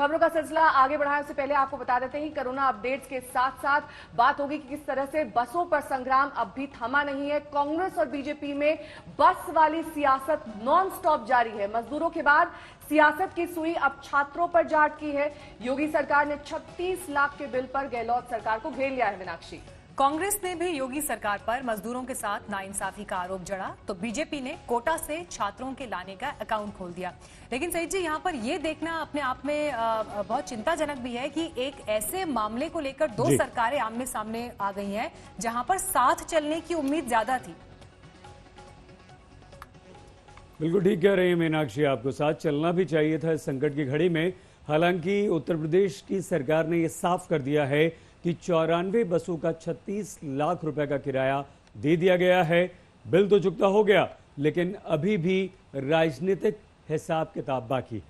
खबरों का सिलसिला आगे बढ़ाने से पहले आपको बता देते हैं कोरोना अपडेट्स के साथ साथ बात होगी कि किस तरह से बसों पर संग्राम अब भी थमा नहीं है। कांग्रेस और बीजेपी में बस वाली सियासत नॉन स्टॉप जारी है। मजदूरों के बाद सियासत की सुई अब छात्रों पर जा अटकी है। योगी सरकार ने 36 लाख के बिल पर गहलोत सरकार को घेर लिया है। मीनाक्षी, कांग्रेस ने भी योगी सरकार पर मजदूरों के साथ नाइंसाफी का आरोप जड़ा तो बीजेपी ने कोटा से छात्रों के लाने का अकाउंट खोल दिया। लेकिन सईद जी, यहाँ पर ये देखना अपने आप में बहुत चिंताजनक भी है कि एक ऐसे मामले को लेकर दो सरकारें आमने सामने आ गई हैं जहां पर साथ चलने की उम्मीद ज्यादा थी। बिल्कुल ठीक कह रही है मीनाक्षी, आपको साथ चलना भी चाहिए था इस संकट की घड़ी में। हालांकि उत्तर प्रदेश की सरकार ने यह साफ कर दिया है कि 94 बसों का 36 लाख रुपए का किराया दे दिया गया है। बिल तो चुकता हो गया, लेकिन अभी भी राजनीतिक हिसाब किताब बाकी है।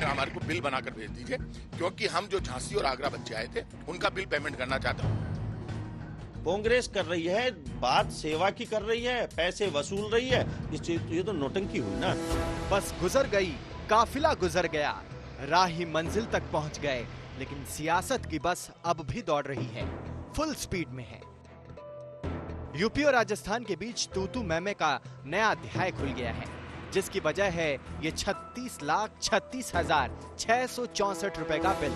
हमारे को बिल बनाकर भेज दीजिए, क्योंकि हम जो झांसी और आगरा बच्चे आए थे उनका बिल पेमेंट करना चाहते हैं। कांग्रेस कर रही है बात, सेवा की कर रही है, पैसे वसूल रही है। ये तो नौटंकी हुई ना। बस गुजर गई, काफिला गुजर गया, राही मंजिल तक पहुंच गए, लेकिन सियासत की बस अब भी दौड़ रही है, फुल स्पीड में है। यूपी और राजस्थान के बीच तू मैमे का नया अध्याय खुल गया है, जिसकी वजह है ये 36,36,664 रुपए का बिल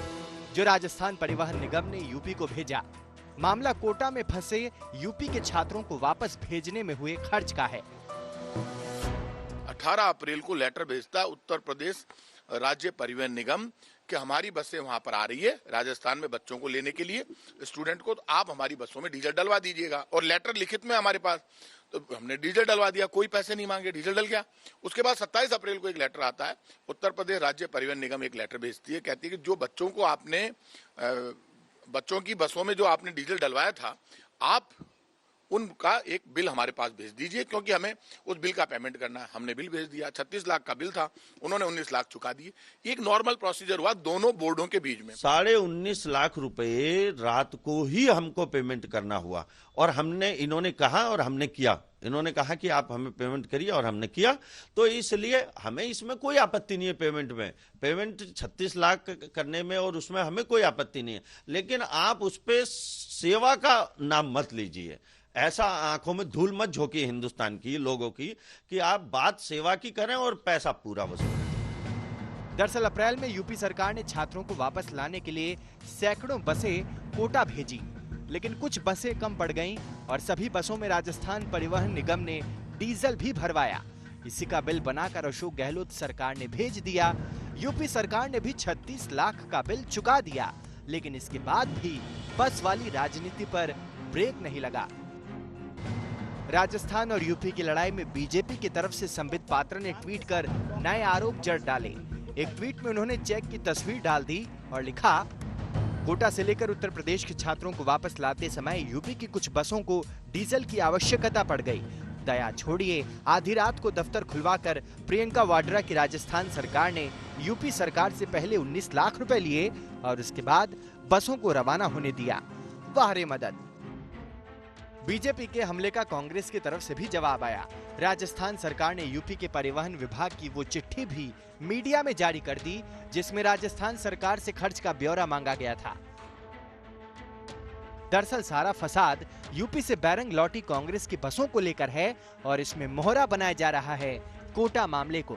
जो राजस्थान परिवहन निगम ने यूपी को भेजा। मामला कोटा में फंसे यूपी के छात्रों को वापस भेजने में हुए खर्च का है। 18 अप्रैल को लेटर भेजता उत्तर प्रदेश राज्य परिवहन निगम कि हमारी बसें वहां पर आ रही है राजस्थान में बच्चों को लेने के लिए, स्टूडेंट को, तो आप हमारी बसों में डीजल डलवा दीजिएगा। और लेटर लिखित में हमारे पास, तो हमने डीजल डलवा दिया, कोई पैसे नहीं मांगे, डीजल डल गया। उसके बाद 27 अप्रैल को एक लेटर आता है, उत्तर प्रदेश राज्य परिवहन निगम एक लेटर भेजती है, कहती है कि जो बच्चों को आपने बच्चों की बसों में जो आपने डीजल डलवाया था, आप उनका एक बिल हमारे पास भेज दीजिए, क्योंकि हमें उस बिल का पेमेंट करना है। हमने बिल भेज दिया, 36 लाख का बिल था, उन्होंने 19 लाख चुका दिए। एक नॉर्मल प्रोसीजर हुआ दोनों बोर्डों के बीच में। 19.5 लाख रुपए रात को ही हमको पेमेंट करना हुआ, और इन्होंने कहा और हमने किया। इन्होंने कहा कि आप हमें पेमेंट करिए और हमने किया, तो इसलिए हमें इसमें कोई आपत्ति नहीं है। पेमेंट 36 लाख करने में और उसमें हमें कोई आपत्ति नहीं है, लेकिन आप उस पर सेवा का नाम मत लीजिए। ऐसा आंखों में धूल मत झोंकिए हिंदुस्तान की लोगों की कि आप बात सेवा की करें और पैसा पूरा वसूलें। दरअसल अप्रैल में यूपी सरकार ने छात्रों को वापस लाने के लिए सैकड़ों बसें कोटा भेजी, लेकिन कुछ बसें कम पड़ गईं और सभी बसों में राजस्थान परिवहन निगम ने डीजल भी भरवाया। इसी का बिल बनाकर अशोक गहलोत सरकार ने भेज दिया। यूपी सरकार ने भी 36 लाख का बिल चुका दिया, लेकिन इसके बाद भी बस वाली राजनीति पर ब्रेक नहीं लगा। राजस्थान और यूपी की लड़ाई में बीजेपी की तरफ से संबित पात्रा ने ट्वीट कर नए आरोप जड़ डाले। एक ट्वीट में उन्होंने चेक की तस्वीर डाल दी और लिखा, कोटा से लेकर उत्तर प्रदेश के छात्रों को वापस लाते समय यूपी की कुछ बसों को डीजल की आवश्यकता पड़ गई। दया छोड़िए, आधी रात को दफ्तर खुलवाकर प्रियंका वाड्रा की राजस्थान सरकार ने यूपी सरकार से पहले 19 लाख रुपए लिए और उसके बाद बसों को रवाना होने दिया। वाह रे मदद। बीजेपी के हमले का कांग्रेस की तरफ से भी जवाब आया। राजस्थान सरकार ने यूपी के परिवहन विभाग की वो चिट्ठी भी मीडिया में जारी कर दी जिसमें राजस्थान सरकार से खर्च का ब्यौरा मांगा गया था। दरअसल सारा फसाद यूपी से बैरंग लौटी कांग्रेस की बसों को लेकर है और इसमें मोहरा बनाया जा रहा है कोटा मामले को।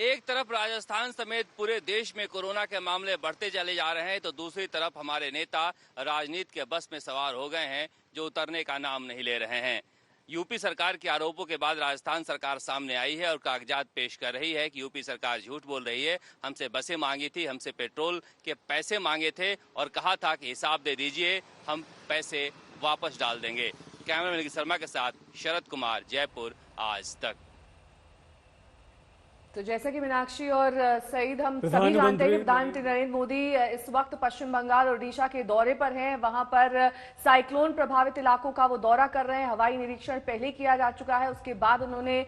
एक तरफ राजस्थान समेत पूरे देश में कोरोना के मामले बढ़ते चले जा रहे हैं, तो दूसरी तरफ हमारे नेता राजनीति के बस में सवार हो गए हैं जो उतरने का नाम नहीं ले रहे हैं। यूपी सरकार के आरोपों के बाद राजस्थान सरकार सामने आई है और कागजात पेश कर रही है कि यूपी सरकार झूठ बोल रही है। हमसे बसें मांगी थी, हमसे पेट्रोल के पैसे मांगे थे और कहा था कि हिसाब दे दीजिए, हम पैसे वापस डाल देंगे। कैमरामैन शर्मा के साथ शरद कुमार, जयपुर, आज तक। तो जैसा कि मीनाक्षी और सईद हम सभी जानते हैं कि प्रधानमंत्री नरेंद्र मोदी इस वक्त पश्चिम बंगाल और ओडिशा के दौरे पर हैं। वहां पर साइक्लोन प्रभावित इलाकों का वो दौरा कर रहे हैं। हवाई निरीक्षण पहले किया जा चुका है, उसके बाद उन्होंने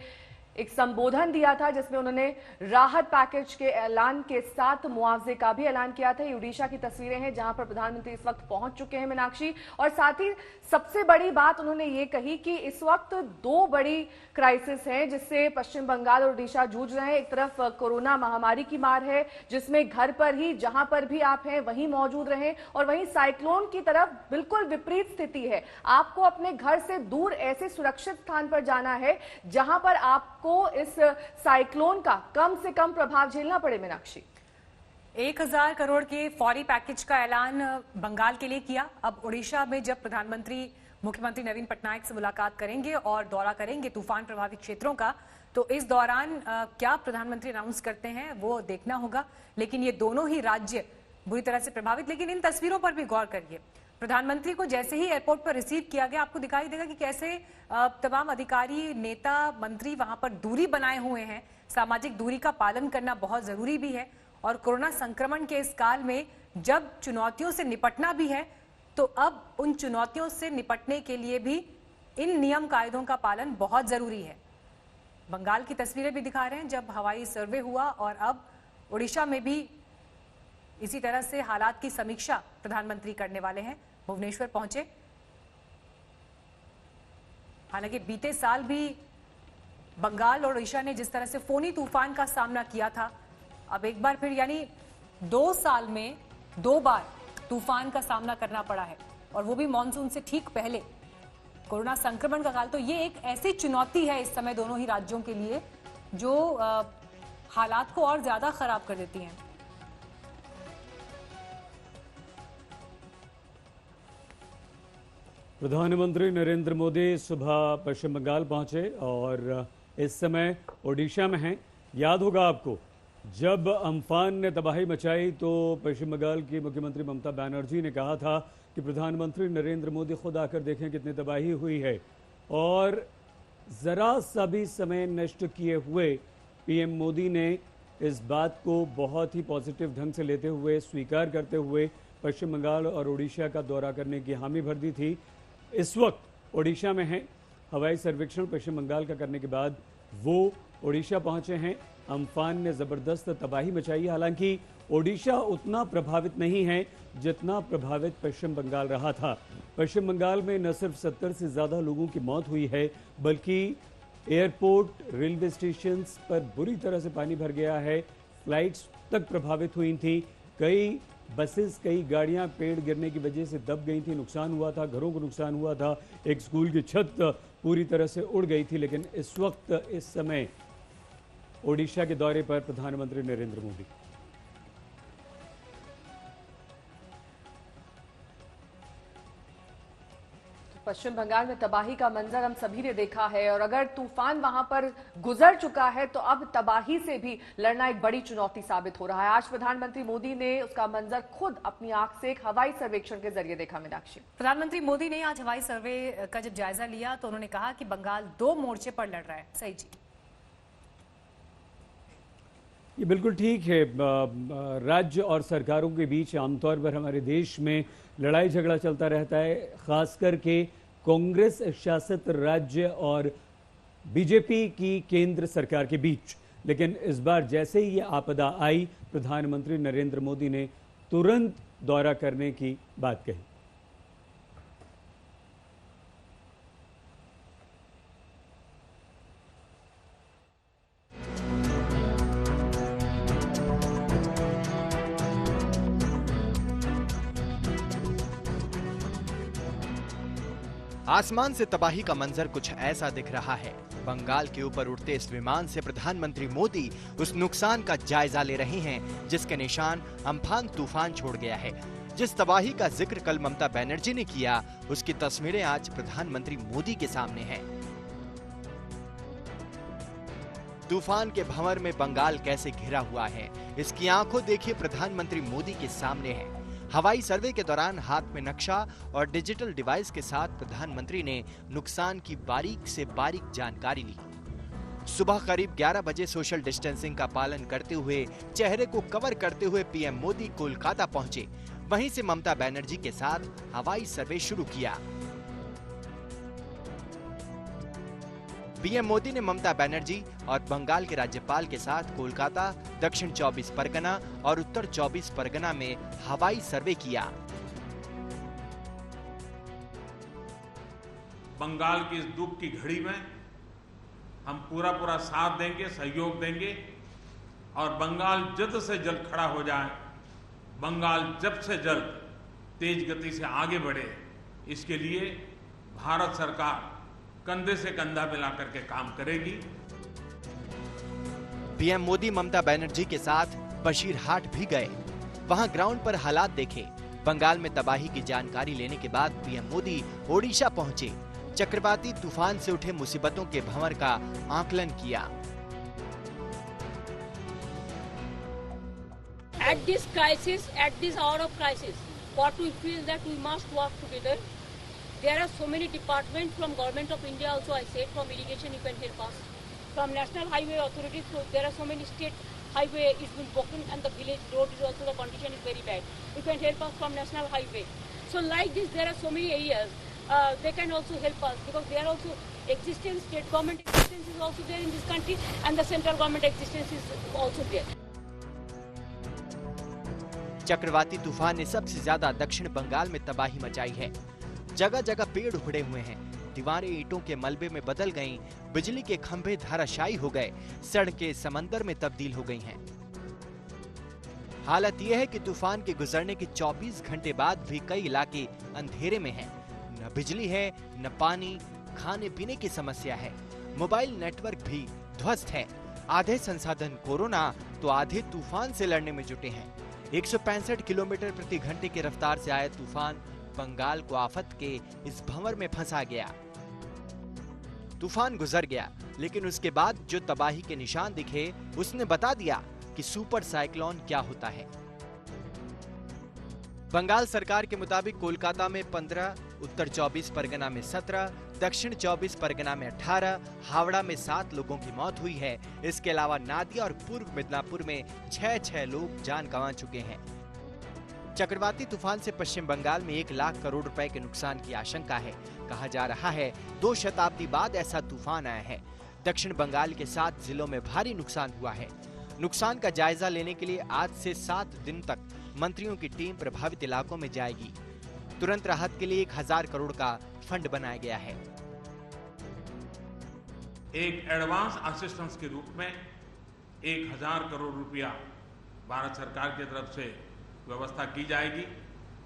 एक संबोधन दिया था जिसमें उन्होंने राहत पैकेज के ऐलान के साथ मुआवजे का भी ऐलान किया था। ये ओडिशा की तस्वीरें हैं जहां पर प्रधानमंत्री इस वक्त पहुंच चुके हैं मीनाक्षी, और साथ ही सबसे बड़ी बात उन्होंने ये कही कि इस वक्त दो बड़ी क्राइसिस हैं जिससे पश्चिम बंगाल और ओडिशा जूझ रहे हैं। एक तरफ कोरोना महामारी की मार है जिसमें घर पर ही जहां पर भी आप हैं वहीं मौजूद रहें, और वहीं साइक्लोन की तरफ बिल्कुल विपरीत स्थिति है। आपको अपने घर से दूर ऐसे सुरक्षित स्थान पर जाना है जहां पर आपको इस साइक्लोन का कम से कम प्रभाव झेलना पड़े। मीनाक्षी, 1000 करोड़ के फौरी पैकेज का ऐलान बंगाल के लिए किया। अब ओडिशा में जब प्रधानमंत्री मुख्यमंत्री नवीन पटनायक से मुलाकात करेंगे और दौरा करेंगे तूफान प्रभावित क्षेत्रों का, तो इस दौरान क्या प्रधानमंत्री अनाउंस करते हैं वो देखना होगा। लेकिन ये दोनों ही राज्य बुरी तरह से प्रभावित। लेकिन इन तस्वीरों पर भी गौर करिए, प्रधानमंत्री को जैसे ही एयरपोर्ट पर रिसीव किया गया, आपको दिखाई देगा कि कैसे तमाम अधिकारी, नेता, मंत्री वहां पर दूरी बनाए हुए हैं। सामाजिक दूरी का पालन करना बहुत जरूरी भी है, और कोरोना संक्रमण के इस काल में जब चुनौतियों से निपटना भी है, तो अब उन चुनौतियों से निपटने के लिए भी इन नियम कायदों का पालन बहुत जरूरी है। बंगाल की तस्वीरें भी दिखा रहे हैं जब हवाई सर्वे हुआ, और अब ओडिशा में भी इसी तरह से हालात की समीक्षा प्रधानमंत्री करने वाले हैं। भुवनेश्वर पहुंचे। हालांकि बीते साल भी बंगाल और ओडिशा ने जिस तरह से फोनी तूफान का सामना किया था, अब एक बार फिर यानी 2 साल में 2 बार तूफान का सामना करना पड़ा है, और वो भी मानसून से ठीक पहले। कोरोना संक्रमण का काल, तो ये एक ऐसी चुनौती है इस समय दोनों ही राज्यों के लिए जो हालात को और ज्यादा खराब कर देती हैं। प्रधानमंत्री नरेंद्र मोदी सुबह पश्चिम बंगाल पहुंचे और इस समय ओडिशा में हैं। याद होगा आपको, जब अम्फान ने तबाही मचाई तो पश्चिम बंगाल की मुख्यमंत्री ममता बनर्जी ने कहा था कि प्रधानमंत्री नरेंद्र मोदी खुद आकर देखें कितनी तबाही हुई है, और ज़रा सा भी समय नष्ट किए हुए पीएम मोदी ने इस बात को बहुत ही पॉजिटिव ढंग से लेते हुए, स्वीकार करते हुए पश्चिम बंगाल और ओडिशा का दौरा करने की हामी भर दी थी। इस वक्त ओडिशा में हैं। हवाई सर्वेक्षण पश्चिम बंगाल का करने के बाद वो ओडिशा पहुंचे हैं। अम्फान ने ज़बरदस्त तबाही मचाई। हालांकि ओडिशा उतना प्रभावित नहीं है जितना प्रभावित पश्चिम बंगाल रहा था। पश्चिम बंगाल में न सिर्फ 70 से ज़्यादा लोगों की मौत हुई है, बल्कि एयरपोर्ट, रेलवे स्टेशन पर बुरी तरह से पानी भर गया है। फ्लाइट्स तक प्रभावित हुई थी। कई बसेस, कई गाड़ियां पेड़ गिरने की वजह से दब गई थी, नुकसान हुआ था, घरों को नुकसान हुआ था। एक स्कूल की छत पूरी तरह से उड़ गई थी। लेकिन इस वक्त, इस समय ओडिशा के दौरे पर प्रधानमंत्री नरेंद्र मोदी। पश्चिम बंगाल में तबाही का मंजर हम सभी ने देखा है, और अगर तूफान वहां पर गुजर चुका है तो अब तबाही से भी लड़ना एक बड़ी चुनौती साबित हो रहा है। आज प्रधानमंत्री मोदी ने उसका मंजर खुद अपनी आंख से एक हवाई सर्वेक्षण के जरिए देखा। मीनाक्षी, प्रधानमंत्री मोदी ने आज हवाई सर्वे का जब जायजा लिया तो उन्होंने कहा कि बंगाल 2 मोर्चे पर लड़ रहा है। सही जी, ये बिल्कुल ठीक है। राज्य और सरकारों के बीच आमतौर पर हमारे देश में लड़ाई झगड़ा चलता रहता है, खास करके कांग्रेस शासित राज्य और बीजेपी की केंद्र सरकार के बीच। लेकिन इस बार जैसे ही ये आपदा आई, प्रधानमंत्री नरेंद्र मोदी ने तुरंत दौरा करने की बात कही। आसमान से तबाही का मंजर कुछ ऐसा दिख रहा है। बंगाल के ऊपर उड़ते इस विमान से प्रधानमंत्री मोदी उस नुकसान का जायजा ले रहे हैं जिसके निशान अम्फान तूफान छोड़ गया है। जिस तबाही का जिक्र कल ममता बनर्जी ने किया, उसकी तस्वीरें आज प्रधानमंत्री मोदी के सामने हैं। तूफान के भंवर में बंगाल कैसे घिरा हुआ है, इसकी आंखों देखिए प्रधानमंत्री मोदी के सामने है। हवाई सर्वे के दौरान हाथ में नक्शा और डिजिटल डिवाइस के साथ प्रधानमंत्री ने नुकसान की बारीक से बारीक जानकारी ली। सुबह करीब 11 बजे सोशल डिस्टेंसिंग का पालन करते हुए, चेहरे को कवर करते हुए पीएम मोदी कोलकाता पहुंचे। वहीं से ममता बनर्जी के साथ हवाई सर्वे शुरू किया। पीएम मोदी ने ममता बनर्जी और बंगाल के राज्यपाल के साथ कोलकाता, दक्षिण 24 परगना और उत्तर 24 परगना में हवाई सर्वे किया। बंगाल की इस दुख की घड़ी में हम पूरा साथ देंगे, सहयोग देंगे और बंगाल जल्द से जल्द खड़ा हो जाए, बंगाल जल्द से जल्द तेज गति से आगे बढ़े, इसके लिए भारत सरकार कंधे से कंधा मिला करके काम करेगी। पीएम मोदी ममता बनर्जी के साथ बशीरहाट भी गए, वहां ग्राउंड पर हालात देखे। बंगाल में तबाही की जानकारी लेने के बाद पीएम मोदी ओडिशा पहुंचे, चक्रवाती तूफान से उठे मुसीबतों के भंवर का आकलन किया। At this crisis, at this hour of crisis, what we feel that we must work together. There are so many departments from Government of India also, I said, from irrigation you can help us. From National Highway Authorities, so there are so many state highway is been broken and the village road is also, the condition is very bad. You can help us from National Highway. So like this, there are so many areas. They can also help us because they are also existence, state government existence is also there in this country and the central government existence is also there. चक्रवाती तूफान ने सबसे ज्यादा दक्षिण बंगाल में तबाही मचाई है। जगह जगह पेड़ उखड़े हुए हैं, दीवारें ईंटों के मलबे में बदल गईं, बिजली के खंभे धराशायी हो गए, सड़कें समंदर में तब्दील हो गई हैं। हालत यह है कि तूफान के गुजरने के 24 घंटे बाद भी कई इलाके अंधेरे में हैं। न बिजली है, न पानी, खाने पीने की समस्या है, मोबाइल नेटवर्क भी ध्वस्त है। आधे संसाधन कोरोना तो आधे तूफान से लड़ने में जुटे हैं। 165 किलोमीटर प्रति घंटे की रफ्तार से आया तूफान बंगाल को आफत के इस भंवर में फंसा गया। तूफान गुजर गया, लेकिन उसके बाद जो तबाही के निशान दिखे, उसने बता दिया कि सुपर साइक्लोन क्या होता है। बंगाल सरकार के मुताबिक कोलकाता में 15, उत्तर 24 परगना में 17, दक्षिण 24 परगना में 18, हावड़ा में 7 लोगों की मौत हुई है। इसके अलावा नादिया और पूर्व मिदनापुर में 6 लोग जान गंवा चुके हैं। चक्रवाती तूफान से पश्चिम बंगाल में 1 लाख करोड़ रुपए के नुकसान की आशंका है। कहा जा रहा है 2 शताब्दी बाद ऐसा तूफान आया है। दक्षिण बंगाल के 7 जिलों में भारी नुकसान हुआ है। नुकसान का जायजा लेने के लिए आज से 7 दिन तक मंत्रियों की टीम प्रभावित इलाकों में जाएगी। तुरंत राहत के लिए 1000 करोड़ का फंड बनाया गया है। एक एडवांस असिस्टेंस के रूप में 1000 करोड़ रुपया भारत सरकार की तरफ से व्यवस्था की जाएगी।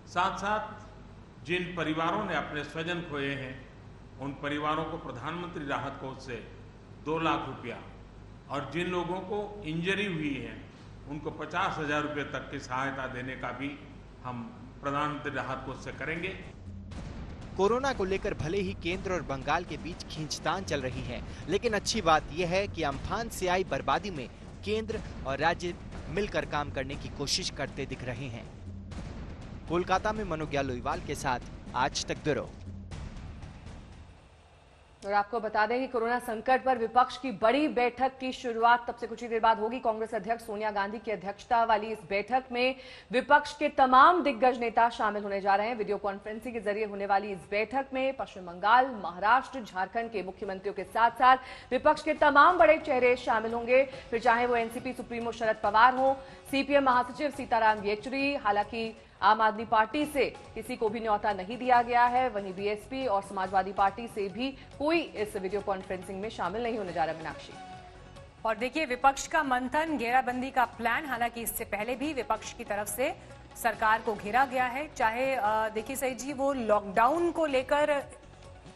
साथ साथ जिन परिवारों ने अपने स्वजन खोए हैं, उन परिवारों को प्रधानमंत्री राहत कोष से 2 लाख रुपया और जिन लोगों को इंजरी हुई है, उनको 50,000 रुपये तक की सहायता देने का भी हम प्रधानमंत्री राहत कोष से करेंगे। कोरोना को लेकर भले ही केंद्र और बंगाल के बीच खींचतान चल रही है, लेकिन अच्छी बात यह है कि अम्फान से आई बर्बादी में केंद्र और राज्य मिलकर काम करने की कोशिश करते दिख रहे हैं। कोलकाता में मनोज्ञा लोईवाल के साथ आज तक ब्यूरो। और आपको बता दें कि कोरोना संकट पर विपक्ष की बड़ी बैठक की शुरुआत तब से कुछ ही देर बाद होगी। कांग्रेस अध्यक्ष सोनिया गांधी की अध्यक्षता वाली इस बैठक में विपक्ष के तमाम दिग्गज नेता शामिल होने जा रहे हैं। वीडियो कॉन्फ्रेंसिंग के जरिए होने वाली इस बैठक में पश्चिम बंगाल, महाराष्ट्र, झारखंड के मुख्यमंत्रियों के साथ साथ विपक्ष के तमाम बड़े चेहरे शामिल होंगे। फिर चाहे वो एनसीपी सुप्रीमो शरद पवार हो, सीपीएम महासचिव सीताराम येचुरी, हालांकि आम आदमी पार्टी से किसी को भी न्योता नहीं दिया गया है। वहीं बीएसपी और समाजवादी पार्टी से भी कोई इस वीडियो कॉन्फ्रेंसिंग में शामिल नहीं होने जा रहा। मीनाक्षी, और देखिए विपक्ष का मंथन, घेराबंदी का प्लान, हालांकि इससे पहले भी विपक्ष की तरफ से सरकार को घेरा गया है। चाहे देखिए सही जी, वो लॉकडाउन को लेकर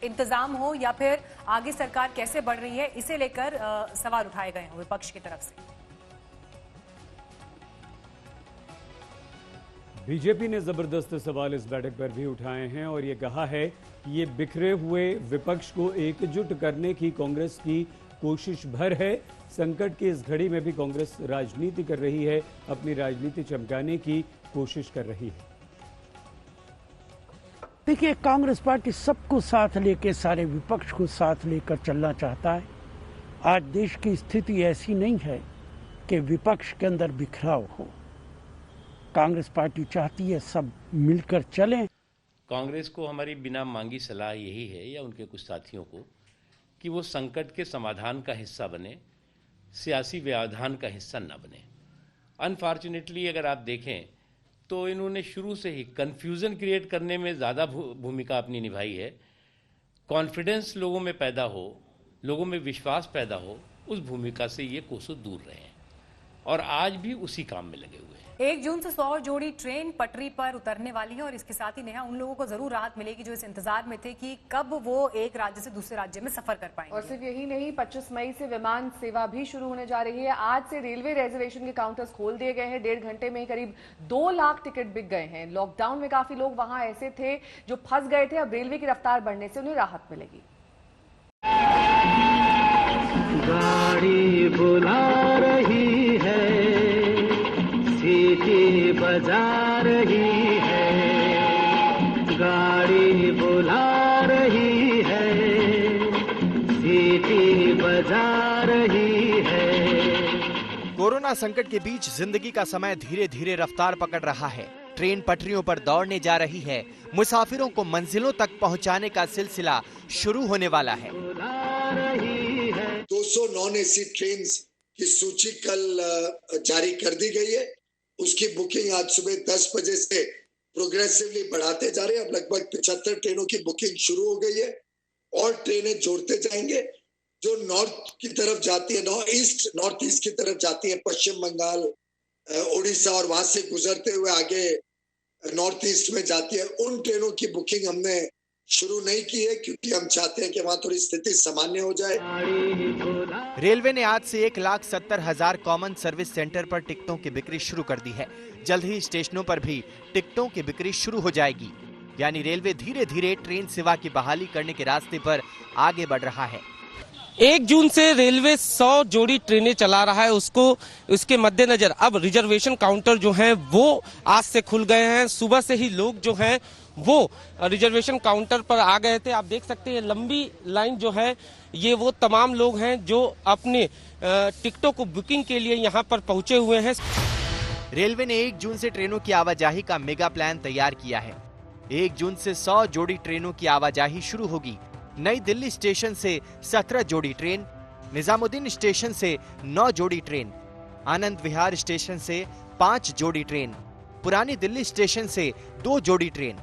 इंतजाम हो या फिर आगे सरकार कैसे बढ़ रही है, इसे लेकर सवाल उठाए गए हैं विपक्ष की तरफ से। बीजेपी ने जबरदस्त सवाल इस बैठक पर भी उठाए हैं और ये कहा है कि ये बिखरे हुए विपक्ष को एकजुट करने की कांग्रेस की कोशिश भर है। संकट की इस घड़ी में भी कांग्रेस राजनीति कर रही है, अपनी राजनीति चमकाने की कोशिश कर रही है। देखिए, कांग्रेस पार्टी सबको साथ लेकर, सारे विपक्ष को साथ लेकर चलना चाहता है। आज देश की स्थिति ऐसी नहीं है कि विपक्ष के अंदर बिखराव हो। कांग्रेस पार्टी चाहती है सब मिलकर चलें। कांग्रेस को हमारी बिना मांगी सलाह यही है, या उनके कुछ साथियों को, कि वो संकट के समाधान का हिस्सा बने, सियासी व्यवधान का हिस्सा न बने। अनफॉर्चुनेटली अगर आप देखें तो इन्होंने शुरू से ही कंफ्यूजन क्रिएट करने में ज़्यादा भूमिका अपनी निभाई है। कॉन्फिडेंस लोगों में पैदा हो, लोगों में विश्वास पैदा हो, उस भूमिका से ये कोसों दूर रहे हैं और आज भी उसी काम में लगे हुए हैं। 1 जून से 100 जोड़ी ट्रेन पटरी पर उतरने वाली है और इसके साथ ही नेहा उन लोगों को जरूर राहत मिलेगी जो इस इंतजार में थे कि कब वो एक राज्य से दूसरे राज्य में सफर कर पाएंगे। और सिर्फ यही नहीं, 25 मई से विमान सेवा भी शुरू होने जा रही है। आज से रेलवे रिजर्वेशन के काउंटर्स खोल दिए गए हैं। 1.5 घंटे में करीब 2 लाख टिकट बिक गए हैं। लॉकडाउन में काफी लोग वहां ऐसे थे जो फंस गए थे। अब रेलवे की रफ्तार बढ़ने से उन्हें राहत मिलेगी। गाड़ी बुला रही है, सीटी बजा रही है, गाड़ी बुला रही है, सीटी बजा रही है। कोरोना संकट के बीच जिंदगी का समय धीरे धीरे रफ्तार पकड़ रहा है। ट्रेन पटरियों पर दौड़ने जा रही है। मुसाफिरों को मंजिलों तक पहुंचाने का सिलसिला शुरू होने वाला है। 200 नॉन एसी ट्रेन की सूची कल जारी कर दी गई है। उसकी बुकिंग आज सुबह 10 बजे से प्रोग्रेसिवली बढ़ाते जा रहे हैं। अब लगभग 75 ट्रेनों की बुकिंग शुरू हो गई है और ट्रेनें जोड़ते जाएंगे। जो नॉर्थ की तरफ जाती है, नॉर्थ ईस्ट की तरफ जाती है, पश्चिम बंगाल, उड़ीसा और वहां से गुजरते हुए आगे नॉर्थ ईस्ट में जाती है, उन ट्रेनों की बुकिंग हमने शुरू नहीं की है क्योंकि हम चाहते हैं कि वहां थोड़ी स्थिति सामान्य हो जाए। रेलवे ने आज से 1,70,000 कॉमन सर्विस सेंटर पर टिकटों की बिक्री शुरू कर दी है। जल्द ही स्टेशनों पर भी टिकटों की बिक्री शुरू हो जाएगी। यानी रेलवे धीरे धीरे ट्रेन सेवा की बहाली करने के रास्ते पर आगे बढ़ रहा है। 1 जून से रेलवे 100 जोड़ी ट्रेनें चला रहा है। उसके मद्देनजर अब रिजर्वेशन काउंटर जो हैं वो आज से खुल गए हैं। सुबह से ही लोग जो हैं वो रिजर्वेशन काउंटर पर आ गए थे। आप देख सकते हैं लंबी लाइन जो है ये वो तमाम लोग हैं जो अपने टिकटों को बुकिंग के लिए यहाँ पर पहुंचे हुए हैं। रेलवे ने 1 जून से ट्रेनों की आवाजाही का मेगा प्लान तैयार किया है। 1 जून से 100 जोड़ी ट्रेनों की आवाजाही शुरू होगी। नई दिल्ली स्टेशन से 17 जोड़ी ट्रेन, निजामुद्दीन स्टेशन से 9 जोड़ी ट्रेन, आनंद विहार स्टेशन से 5 जोड़ी ट्रेन, पुरानी दिल्ली स्टेशन से 2 जोड़ी ट्रेन,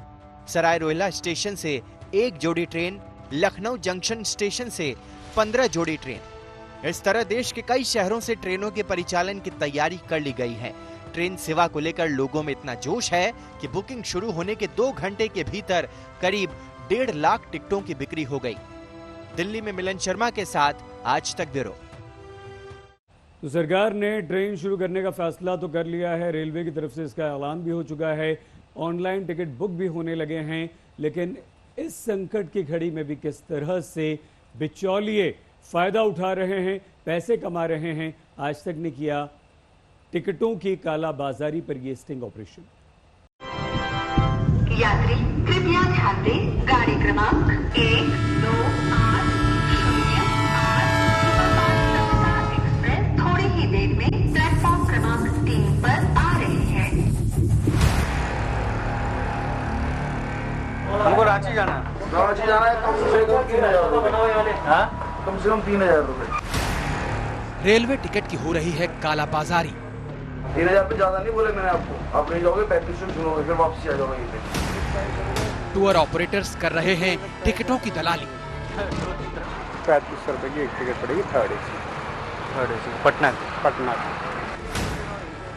सराय रोहिला स्टेशन से 1 जोड़ी ट्रेन, लखनऊ जंक्शन स्टेशन से 15 जोड़ी ट्रेन। इस तरह देश के कई शहरों से ट्रेनों के परिचालन की तैयारी कर ली गई है। ट्रेन सेवा को लेकर लोगों में इतना जोश है कि बुकिंग शुरू होने के 2 घंटे के भीतर करीब 1.5 लाख टिकटों की बिक्री हो गई। दिल्ली में मिलन शर्मा के साथ आज तक ब्यूरो। तो सरकार ने ट्रेन शुरू करने का फैसला तो कर लिया है। रेलवे की तरफ से इसका ऐलान भी हो चुका है। ऑनलाइन टिकट बुक भी होने लगे हैं। लेकिन इस संकट की घड़ी में भी किस तरह से बिचौलिए फायदा उठा रहे हैं, पैसे कमा रहे हैं, आज तक ने किया टिकटों की कालाबाजारी पर यह स्टिंग ऑपरेशन। यात्री कृपया ध्यान दें, गाड़ी क्रमांक 1280 सुपरफास्ट एक्सप्रेस थोड़ी ही देर में प्लेटफॉर्म क्रमांक 3 पर आ रही है। हमको रांची जाना है। कम से कम 3,000 रुपए। रेलवे टिकट की हो रही है कालाबाजारी। 3,000 पे ज्यादा नहीं बोले मैंने आपको। आप नहीं जाओगे 3500 सुनोगे, फिर वापसी आ जाओगे यहीं पे। टूर ऑपरेटर्स कर रहे हैं टिकटों की दलाली। 3500 रुपए की एक टिकट पड़ेगी थर्ड एसी पटना की।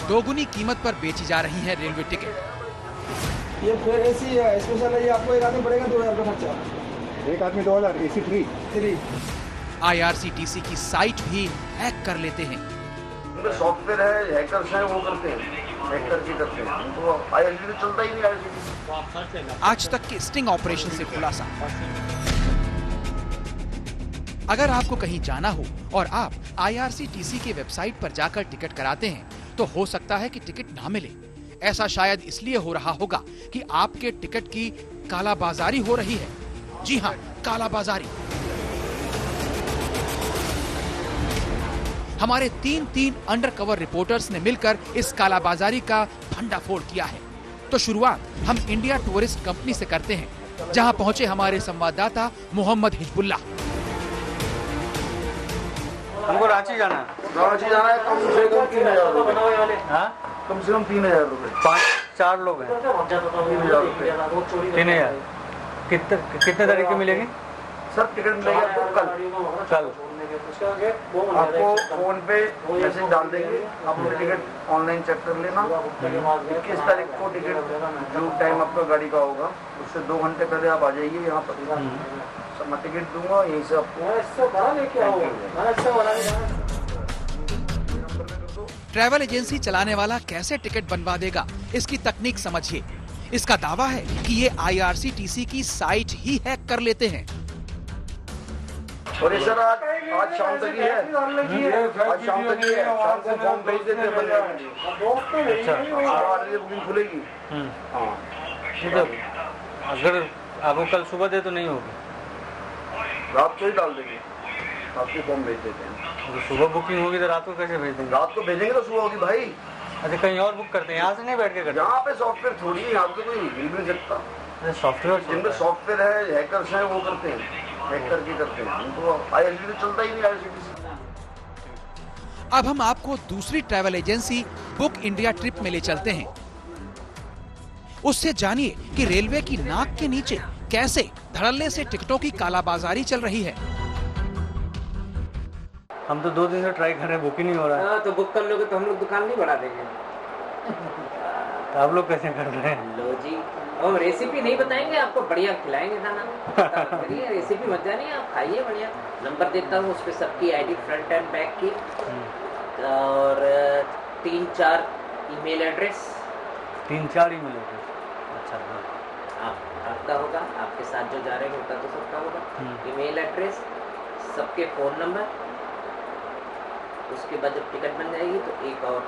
दोगुनी कीमत पर बेची जा रही है रेलवे टिकट। ये फिर एसी है, स्पेशल है। ये आपको एक आदमी पड़ेगा 2,000 का खर्चा। एक आदमी 2,000, एसी फ्री। IRCTC की साइट भी हैक कर लेते हैं। सॉफ्टवेयर है, हैकर्स हैं, वो करते हैं, हैकर की करते हैं। तो IRCTC चलता ही नहीं। IRCTC आज तक के स्टिंग ऑपरेशन से खुलासा। अगर आपको कहीं जाना हो और आप IRCTC के वेबसाइट पर जाकर टिकट कराते हैं तो हो सकता है कि टिकट ना मिले। ऐसा शायद इसलिए हो रहा होगा कि आपके टिकट की कालाबाजारी हो रही है। जी हाँ, कालाबाजारी। हमारे 3 अंडरकवर रिपोर्टर्स ने मिलकर इस कालाबाजारी का भंडाफोड़ किया है। तो शुरुआत हम इंडिया टूरिस्ट कंपनी से करते हैं, जहां पहुंचे हमारे संवाददाता मोहम्मद हिजबुल्लाह। हमको रांची जाना है। रांची जाना है, कम से कम 3,000 रुपये। हाँ, कम से कम 3,000 रुपये। 4 लोग हैं। 3,000 रुपये। 3,000 कितने तारीख की मिलेगी सर? टिकट मिलेगा आपको कल। आपको फोन पे मैसेज डाल देंगे, आप लोग टिकट ऑनलाइन चेक कर लेना। 21 तारीख को टिकट जो टाइम आपका गाड़ी का होगा उससे 2 घंटे पहले आप आ जाइए यहाँ पर। मैं टिकट दूंगा, यहीं से आपको। ट्रैवल एजेंसी चलाने वाला कैसे टिकट बनवा देगा, इसकी तकनीक समझिए। इसका दावा है कि ये IRCTC की साइट ही हैक कर लेते हैं। और ये सर आज शाम तक ही है, आज शाम तक ही है। शाम को फॉर्म भेज देते हैं बनने के लिए। अच्छा, 8 बजे बुकिंग खुलेगी। हाँ, अगर आपको कल सुबह दे तो नहीं होगी, रात को ही डाल देंगे, आपकी फॉर्म भेज देते हैं। तो सुबह बुकिंग होगी तो रात को कैसे भेज देंगे? रात को भेजेंगे तो सुबह होगी भाई। अच्छा, कहीं और बुक करते हैं, यहाँ से नहीं बैठ के करते? यहाँ पे सॉफ्टवेयर थोड़ी है, यहाँ पे कोई मिल भी नहीं सकता। सॉफ्टवेयर जिनमें सॉफ्टवेयर है, हैकर्स हैं, वो करते हैं, हैक करके करते हैं। हम तो IRCTC चलता ही नहीं, IRCTC। अब हम आपको दूसरी travel agency book India trip में ले चलते हैं। उससे जानिए कि रेलवे की नाक के नीचे कैसे धड़ल्ले से टिकटों की कालाबाजारी चल रही है। हम तो 2 दिन से ट्राई कर रहे हैं, बुक ही नहीं हो रहा है। तो बुक कर लोगे तो हम लोग दुकान नहीं बढ़ा देंगे। तो आप लोग कैसे कर रहे हैं? लो जी, और रेसिपी नहीं बताएंगे आपको, बढ़िया खिलाएंगे खाना। रेसिपी मत जानिए, आप खाइए बढ़िया। नंबर देता हूँ, उस पर सबकी ID फ्रंट एंड बैक की, और 3-4 ईमेल एड्रेस। 3-4 email address? अच्छा, आपका होगा, आपके साथ जो जा रहे हैं उनका तो सबका होगा। ईमेल एड्रेस, सबके फोन नंबर। उसके बाद जब टिकट बन जाएगी तो एक और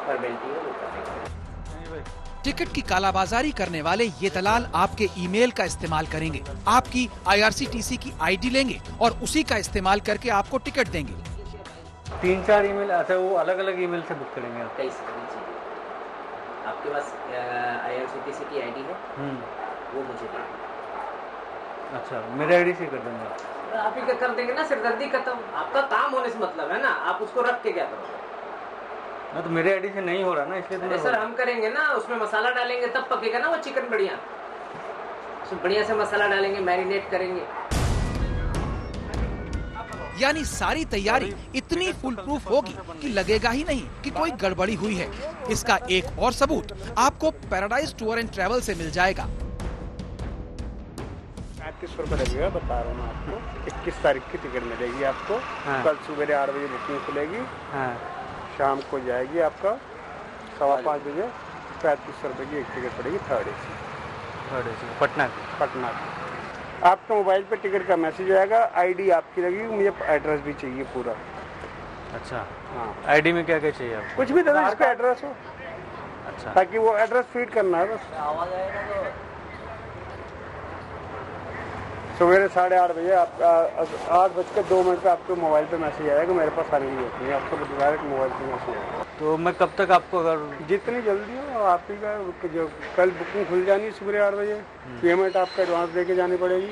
फॉर्मेलिटी है वो करेंगे। टिकट की कालाबाजारी करने वाले ये दलाल आपके ईमेल का इस्तेमाल करेंगे, आपकी IRCTC की ID लेंगे और उसी का इस्तेमाल करके आपको टिकट देंगे। 3-4 ईमेल? अच्छा, वो अलग अलग ईमेल से बुक करेंगे आप? कई सारी चीजें। आपके पास IRCTC की ID है, वो मुझे देंगे। अच्छा, मेरे ID से कर देंगे आप ही कर देंगे ना, सिरदर्दी खत्म। आपका काम होने से मतलब है ना, आप उसको रख के क्या करोगे? ना, तो मेरे ID से नहीं हो रहा ना, इसलिए तो सर हम करेंगे ना, उसमें मसाला डालेंगे तब पकेगा ना वो चिकन बढ़िया। उसमें बढ़िया से मसाला डालेंगे, मैरिनेट करेंगे। यानी सारी तैयारी इतनी फुल प्रूफ होगी कि लगेगा ही नहीं कि कोई गड़बड़ी हुई है। इसका एक और सबूत आपको पैराडाइज टूर एंड ट्रैवल से मिल जाएगा। 3500 रुपये लगेगा, बता रहा हूँ आपको। 21 तारीख की टिकट मिलेगी आपको। हाँ। कल सुबह 8 बजे बुकिंग खुलेगी। हाँ। शाम को जाएगी आपका 5:15 बजे। 3500 रुपये की एक टिकट पड़ेगी, थर्ड AC। पटना की? पटना की। आपके मोबाइल पे टिकट का मैसेज आएगा, ID आपकी लगेगी, मुझे एड्रेस भी चाहिए पूरा। अच्छा, हाँ। ID में क्या क्या चाहिए आपको? कुछ भी दे दो, इसका एड्रेस हो। अच्छा, ताकि वो एड्रेस फीड करना है बस। सवेरे 8:30 बजे आपका 8:02 पे आपके मोबाइल पे मैसेज आएगा, मेरे पास आने की जरूरत नहीं, आपको डायरेक्ट मोबाइल पे मैसेज आएगा। तो मैं कब तक आपको, अगर जितनी जल्दी हो आप ही का, जो कल बुकिंग खुल जानी सुबह 8 बजे, पेमेंट आपका एडवांस देके जानी पड़ेगी।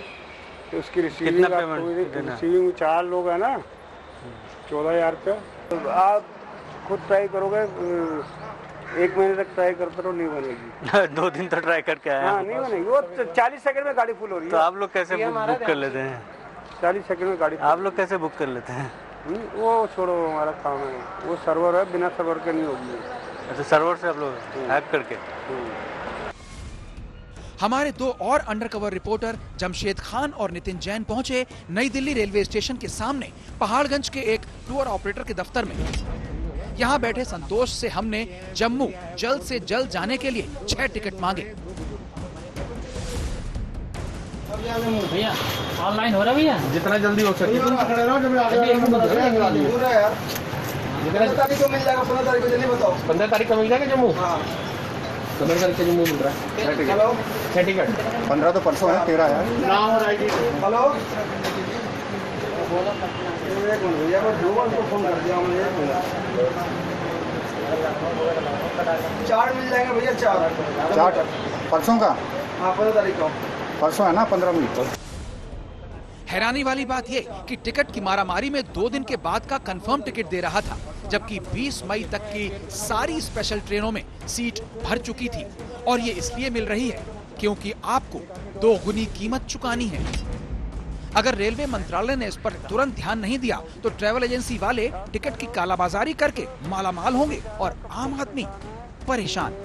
तो उसकी रिसीविंग, रिसीविंग 4 लोग है ना, 14,000 रुपये। तो आप खुद ट्राई करोगे, 1 महीने तक ट्राई करते रहो, नहीं बनेगी। 2 दिन तो ट्राई करके आया। हाँ, नहीं बनेगी। वो 40 सेकंड में गाड़ी फुल हो रही है। तो आप लोग कैसे बुक कर लेते हैं? 40 सेकंड में गाड़ी। आप लोग कैसे बुक कर लेते हैं? वो छोड़ो, हमारा काम है, वो सर्वर है, बिना सर्वर के नहीं होगी। अच्छा, सर्वर से आप लोग हैक करके? हमारे 2 और अंडरकवर रिपोर्टर जमशेद खान और नितिन जैन पहुंचे नई दिल्ली रेलवे स्टेशन के सामने पहाड़गंज के एक टूर ऑपरेटर के दफ्तर में। यहाँ बैठे संतोष से हमने जम्मू जल्द से जल्द जाने के लिए 6 टिकट मांगे। भैया ऑनलाइन हो रहा है भैया, जितना जल्दी हो सके। 15 तारीख को मिल जाएगा, 15 तारीख को जल्दी बताओ। 15 तारीख को मिल जाएगा जम्मू? 15 तारीख को जम्मू मिल रहा है। 6 टिकट। 15 तो परसों है, 13 है। नाम और ID। हेलो भैया को फोन कर दिया हमने। 4 मिल जाएंगे भैया, 4 परसों का? हाँ, 15 तारीख को। परसों है ना, 15 मिनट। हैरानी वाली बात ये कि टिकट की मारामारी में 2 दिन के बाद का कंफर्म टिकट दे रहा था, जबकि 20 मई तक की सारी स्पेशल ट्रेनों में सीट भर चुकी थी। और ये इसलिए मिल रही है क्योंकि आपको 2 गुनी कीमत चुकानी है। अगर रेलवे मंत्रालय ने इस पर तुरंत ध्यान नहीं दिया तो ट्रैवल एजेंसी वाले टिकट की कालाबाजारी करके मालामाल होंगे और आम आदमी परेशान।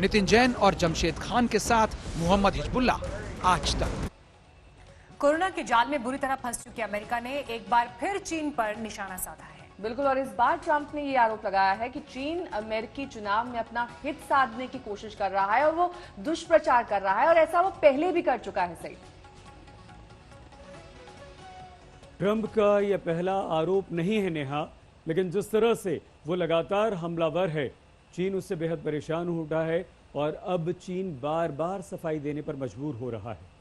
नितिन जैन और जमशेद खान के साथ मोहम्मद हिजबुल्ला, आज तक। कोरोना के जाल में बुरी तरह फंस चुके अमेरिका ने एक बार फिर चीन पर निशाना साधा है। बिल्कुल, और इस बार ट्रंप ने ये आरोप लगाया है कि चीन अमेरिकी चुनाव में अपना हित साधने की कोशिश कर रहा है और वो दुष्प्रचार कर रहा है, और ऐसा वो पहले भी कर चुका है। सही, ट्रंप का यह पहला आरोप नहीं है नेहा, लेकिन जिस तरह से वो लगातार हमलावर है, चीन उससे बेहद परेशान हो उठा है और अब चीन बार बार सफाई देने पर मजबूर हो रहा है।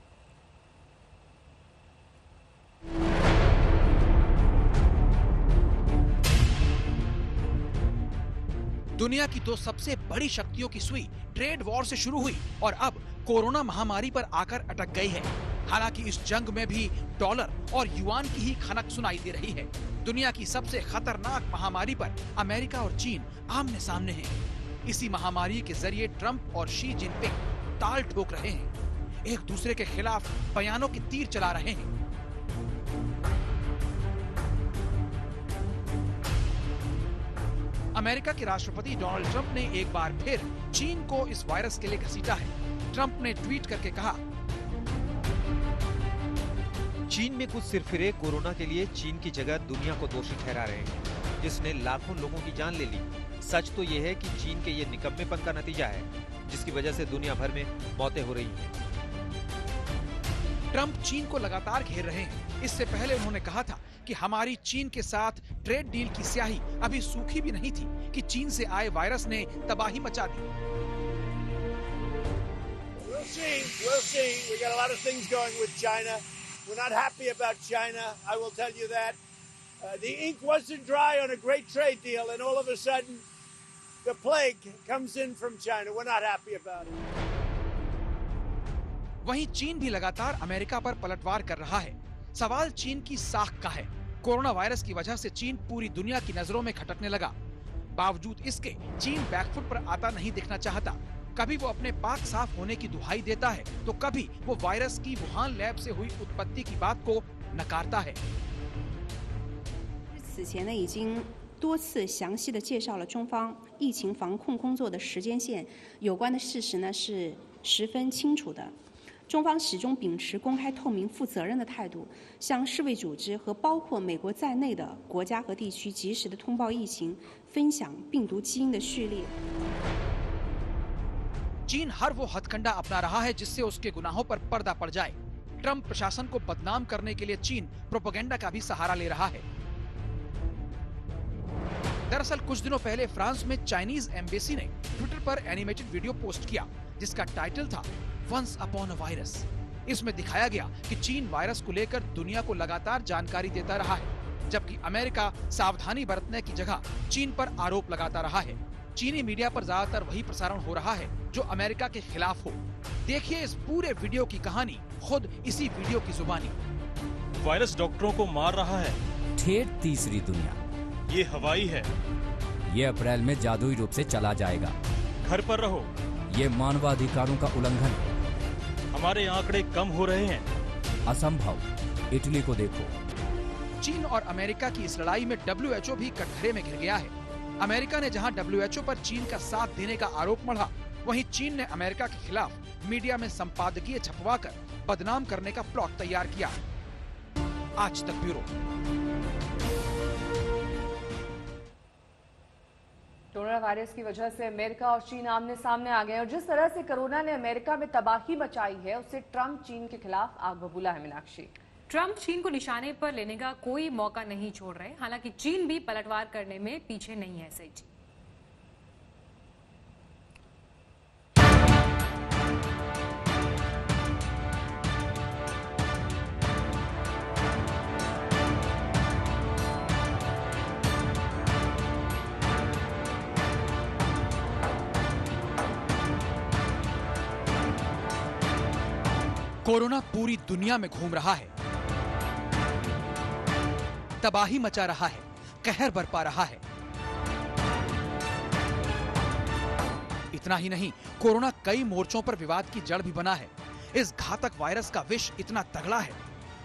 दुनिया की 2 सबसे बड़ी शक्तियों की सुई ट्रेड वॉर से शुरू हुई और अब कोरोना महामारी पर आकर अटक गई है। हालांकि इस जंग में भी डॉलर और युआन की ही खनक सुनाई दे रही है। दुनिया की सबसे खतरनाक महामारी पर अमेरिका और चीन आमने सामने हैं। इसी महामारी के जरिए ट्रंप और शी जिनपिंग ताल ठोक रहे हैं, एक दूसरे के खिलाफ बयानों के तीर चला रहे हैं। अमेरिका के राष्ट्रपति डोनाल्ड ट्रंप ने एक बार फिर चीन को इस वायरस के लिए घसीटा है। ट्रंप ने ट्वीट करके कहा, चीन में कुछ सिरफिरे कोरोना के लिए चीन की जगह दुनिया को दोषी ठहरा रहे हैं, जिसने लाखों लोगों की जान ले ली। सच तो यह है कि चीन के ये निकम्मेपन का नतीजा है, जिसकी वजह से दुनिया भर में मौतें हो रही हैं। ट्रंप चीन को लगातार घेर रहे हैं। इससे पहले उन्होंने कहा था कि हमारी चीन के साथ ट्रेड डील की स्याही अभी सूखी भी नहीं थी कि चीन से आए वायरस ने तबाही मचा दी। We'll see. We got a lot of things going with China. We're not happy about China, I will tell you that. The ink wasn't dry on a great trade deal, and all of a sudden, the plague comes in from China. We're not happy about it. वहीं चीन भी लगातार America पर पलटवार कर रहा है। सवाल चीन की साख का है। कोरोना वायरस की वजह से चीन पूरी दुनिया की नजरों में खटकने लगा। बावजूद इसके चीन बैकफुट पर आता नहीं दिखना चाहता। कभी वो अपने पाक साफ होने की दुहाई देता है, तो कभी वो वायरस की वुहान लैब से हुई उत्पत्ति की बात को नकारता है। 此前呢，已经多次详细的介绍了中方疫情防控工作的时间线，有关的事实呢是十分清楚的。中方始终秉持公开、透明、负责任的态度，向世卫组织和包括美国在内的国家和地区及时的通报疫情，分享病毒基因的序列。 चीन हर वो हथकंडा अपना रहा है जिससे उसके गुनाहों पर पर्दा पड़ जाए। ट्रंप प्रशासन को बदनाम करने के लिए चीन प्रोपेगेंडा का भी सहारा ले रहा है। दरअसल कुछ दिनों पहले फ्रांस में चाइनीज एम्बेसी ने ट्विटर पर एनिमेटेड वीडियो पोस्ट किया, जिसका टाइटल था वंस अपॉन अ वायरस। इसमें दिखाया गया कि चीन वायरस को लेकर दुनिया को लगातार जानकारी देता रहा है, जबकि अमेरिका सावधानी बरतने की जगह चीन पर आरोप लगाता रहा है। चीनी मीडिया पर ज्यादातर वही प्रसारण हो रहा है जो अमेरिका के खिलाफ हो। देखिए इस पूरे वीडियो की कहानी खुद इसी वीडियो की जुबानी। वायरस डॉक्टरों को मार रहा है। ठेठ तीसरी दुनिया। ये हवाई है। ये अप्रैल में जादुई रूप से चला जाएगा। घर पर रहो। ये मानवाधिकारों का उल्लंघन है। हमारे आंकड़े कम हो रहे हैं। असंभव। इटली को देखो। चीन और अमेरिका की इस लड़ाई में WHO भी कटघरे में घिर गया है। अमेरिका ने जहां WHO पर चीन का साथ देने का आरोप मढ़ा, वहीं चीन ने अमेरिका के खिलाफ मीडिया में संपादकीय छपवाकर बदनाम करने का प्लॉट तैयार किया। आज तक ब्यूरो। कोरोना वायरस की वजह से अमेरिका और चीन आमने सामने आ गए और जिस तरह से कोरोना ने अमेरिका में तबाही मचाई है, उससे ट्रंप चीन के खिलाफ आग बबूला है। मीनाक्षी, ट्रंप चीन को निशाने पर लेने का कोई मौका नहीं छोड़ रहे। हालांकि चीन भी पलटवार करने में पीछे नहीं है। सही जी। कोरोना पूरी दुनिया में घूम रहा है। तबाही मचा रहा है, कहर बरपा रहा है। इतना ही नहीं, कोरोना कई मोर्चों पर विवाद की जड़ भी बना है। इस घातक वायरस का विष इतना तगड़ा है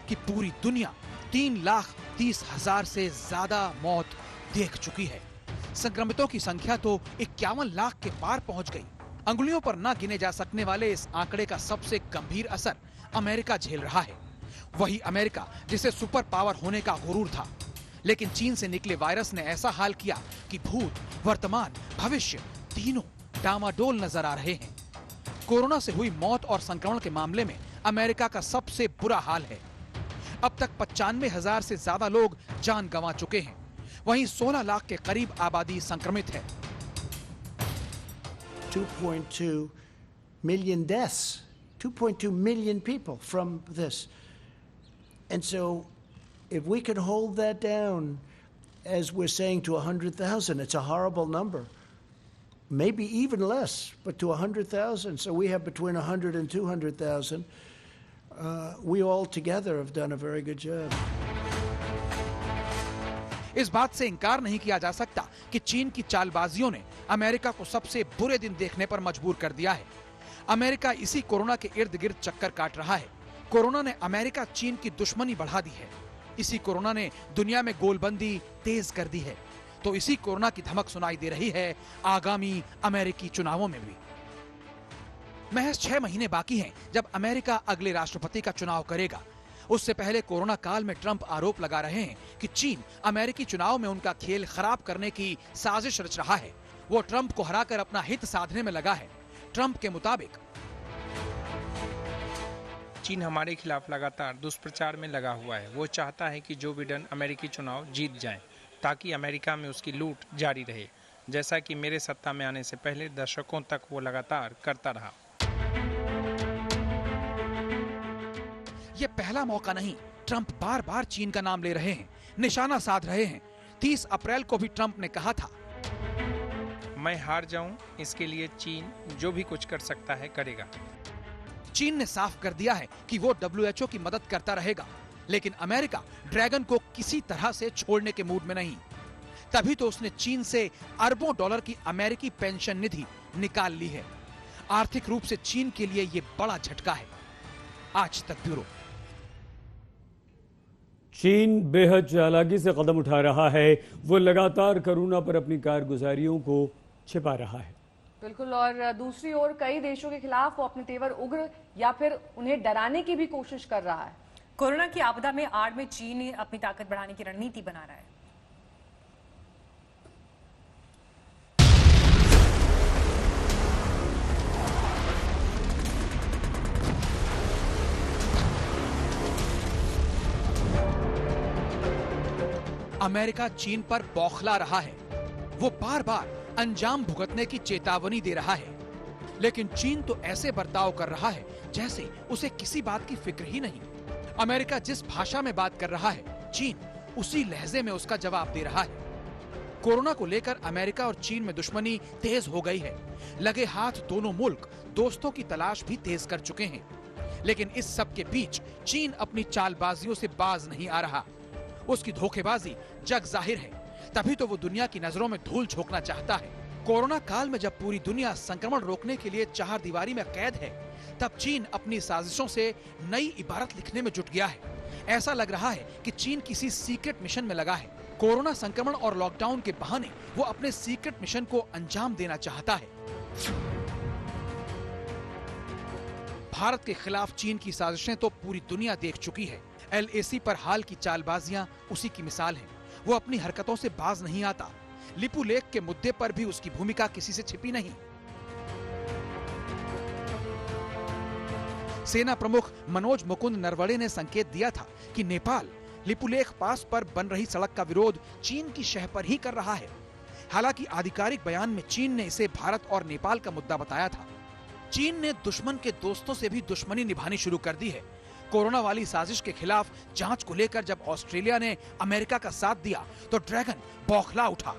कि पूरी दुनिया 3,30,000 से ज्यादा मौत देख चुकी है। संक्रमितों की संख्या तो 51 लाख के पार पहुंच गई। अंगुलियों पर न गिने जा सकने वाले इस आंकड़े का सबसे गंभीर असर अमेरिका झेल रहा है। वही अमेरिका जिसे सुपर पावर होने का गुरूर था, लेकिन चीन से निकले वायरस ने ऐसा हाल किया कि भूत, वर्तमान, भविष्य तीनों डामाडोल नजर आ रहे हैं। कोरोना से हुई मौत और संक्रमण के मामले में अमेरिका का सबसे बुरा हाल है। अब तक 95,000 से ज्यादा लोग जान गंवा चुके हैं। वहीं 16 लाख के करीब आबादी संक्रमित है। 2.2 million deaths, 2.2 million people from this. And so if we can hold that down, as we're saying, to 100,000, it's a horrible number. Maybe even less, but to 100,000. So we have between 100 and 200,000. We all together have done a very good job. इस बात से इंकार नहीं किया जा सकता कि चीन की चालबाजियों ने अमेरिका को सबसे बुरे दिन देखने पर मजबूर कर दिया है। अमेरिका इसी कोरोना के इर्द गिर्द चक्कर काट रहा है। कोरोना ने अमेरिका चीन की दुश्मनी बढ़ा दी है। इसी कोरोना ने दुनिया में गोलबंदी तेज कर दी है। तो इसी कोरोना की धमक सुनाई दे रही है आगामी अमेरिकी चुनावों में भी। महज 6 महीने बाकी हैं जब अमेरिका अगले राष्ट्रपति का चुनाव करेगा। उससे पहले कोरोना काल में ट्रंप आरोप लगा रहे हैं कि चीन अमेरिकी चुनाव में उनका खेल खराब करने की साजिश रच रहा है। वो ट्रंप को हराकर अपना हित साधने में लगा है। ट्रंप के मुताबिक चीन हमारे खिलाफ लगातार दुष्प्रचार में लगा हुआ है। वो चाहता है कि जो बिडेन अमेरिकी चुनाव जीत जाएं, ताकि अमेरिका में उसकी लूट जारी रहे, जैसा कि मेरे सत्ता में आने से पहले दशकों तक वो लगातार करता रहा। ये पहला मौका नहीं। ट्रंप बार बार चीन का नाम ले रहे हैं, निशाना साध रहे हैं। 30 अप्रैल को भी ट्रंप ने कहा था, मैं हार जाऊं, इसके लिए चीन जो भी कुछ कर सकता है करेगा। चीन ने साफ कर दिया है कि वो WHO की मदद करता रहेगा, लेकिन अमेरिका ड्रैगन को किसी तरह से छोड़ने के मूड में नहीं। तभी तो उसने चीन से अरबों डॉलर की अमेरिकी पेंशन निधि निकाल ली है। आर्थिक रूप से चीन के लिए ये बड़ा झटका है। आज तक ब्यूरो। चीन बेहद चालाकी से कदम उठा रहा है। वो लगातार कोरोना पर अपनी कारगुजारियों को छिपा रहा है। बिल्कुल। और दूसरी ओर कई देशों के खिलाफ वो अपने तेवर उग्र या फिर उन्हें डराने की भी कोशिश कर रहा है। कोरोना की आपदा में आड़ में चीन अपनी ताकत बढ़ाने की रणनीति बना रहा है। अमेरिका चीन पर बौखला रहा है। वो बार बार अंजाम भुगतने की चेतावनी दे रहा है, लेकिन चीन तो ऐसे बर्ताव कर रहा है जैसे उसे किसी बात की फिक्र ही नहीं। अमेरिका जिस भाषा में बात कर रहा है, चीन उसी लहजे में उसका जवाब दे रहा है। कोरोना को लेकर अमेरिका और चीन में दुश्मनी तेज हो गई है। लगे हाथ दोनों मुल्क दोस्तों की तलाश भी तेज कर चुके हैं। लेकिन इस सब के बीच चीन अपनी चालबाजियों से बाज नहीं आ रहा। उसकी धोखेबाजी जग जाहिर है, तभी तो वो दुनिया की नजरों में धूल झोंकना चाहता है। कोरोना काल में जब पूरी दुनिया संक्रमण रोकने के लिए चार दीवारी में कैद है, तब चीन अपनी साजिशों से नई इबारत लिखने में जुट गया है। ऐसा लग रहा है कि चीन किसी सीक्रेट मिशन में लगा है। कोरोना संक्रमण और लॉकडाउन के बहाने वो अपने सीक्रेट मिशन को अंजाम देना चाहता है। भारत के खिलाफ चीन की साजिशें तो पूरी दुनिया देख चुकी है। LAC पर हाल की चालबाजियां उसी की मिसाल हैं। वो अपनी हरकतों से बाज नहीं आता। लिपू लेक के मुद्दे पर भी उसकी भूमिका किसी से छिपी नहीं। सेना प्रमुख मनोज मुकुंद नरवणे ने संकेत दिया था कि नेपाल लिपुलेख पास पर बन रही सड़क का विरोध चीन की शह पर ही कर रहा है। हालांकि आधिकारिक बयान में चीन ने इसे भारत और नेपाल का मुद्दा बताया था। चीन ने दुश्मन के दोस्तों से भी दुश्मनी निभानी शुरू कर दी है। कोरोना वाली साजिश के खिलाफ जांच को लेकर जब ऑस्ट्रेलिया ने अमेरिका का साथ दिया तो ड्रैगन बौखला उठा।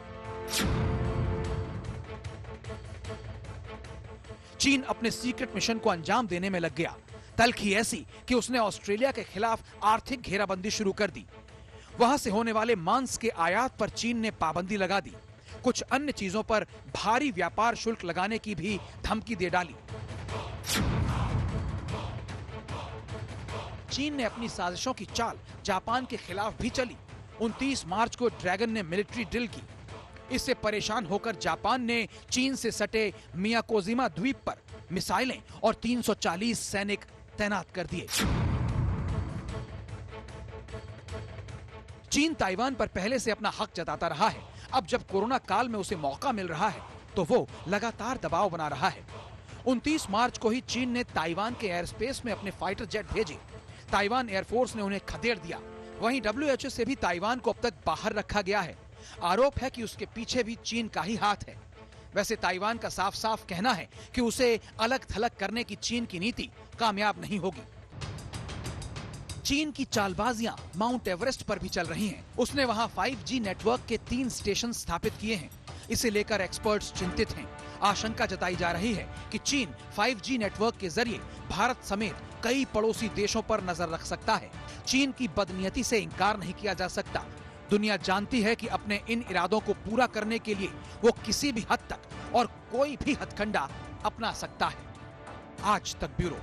चीन अपने सीक्रेट मिशन को अंजाम देने में लग गया। तल्खी ऐसी कि उसने ऑस्ट्रेलिया के खिलाफ आर्थिक घेराबंदी शुरू कर दी। वहां से होने वाले मांस के आयात पर चीन ने पाबंदी लगा दी। कुछ अन्य चीजों पर भारी व्यापार शुल्क लगाने की भी धमकी दे डाली। चीन ने अपनी साजिशों की चाल जापान के खिलाफ भी चली। 29 मार्च को ड्रैगन ने मिलिट्री ड्रिल की। इससे परेशान होकर जापान ने चीन से सटे मियाकोजिमा द्वीप पर मिसाइलें और 340 सैनिक तैनात कर दिए। चीन ताइवान पर पहले से अपना हक जताता रहा है। अब जब कोरोना काल में उसे मौका मिल रहा है तो वो लगातार दबाव बना रहा है। 29 मार्च को ही चीन ने ताइवान के एयर स्पेस में अपने फाइटर जेट भेजे। ताइवान एयरफोर्स ने उन्हें खदेड़ दिया। वहीं WHO से भी ताइवान को अब तक बाहर रखा गया है। आरोप है कि उसके पीछे भी चीन का ही हाथ है। वैसे ताइवान का साफ साफ कहना है कि उसे अलग थलग करने की चीन की नीति कामयाब नहीं होगी। चीन की चालबाजियां माउंट एवरेस्ट पर भी चल रही हैं। उसने वहां 5G नेटवर्क के 3 स्टेशन स्थापित किए हैं। इसे लेकर एक्सपर्ट्स चिंतित हैं। आशंका जताई जा रही है कि चीन 5G नेटवर्क के जरिए भारत समेत कई पड़ोसी देशों पर नजर रख सकता है। चीन की बदनीयती से इंकार नहीं किया जा सकता। दुनिया जानती है कि अपने इन इरादों को पूरा करने के लिए वो किसी भी हद तक और कोई भी हथकंडा अपना सकता है। आज तक ब्यूरो।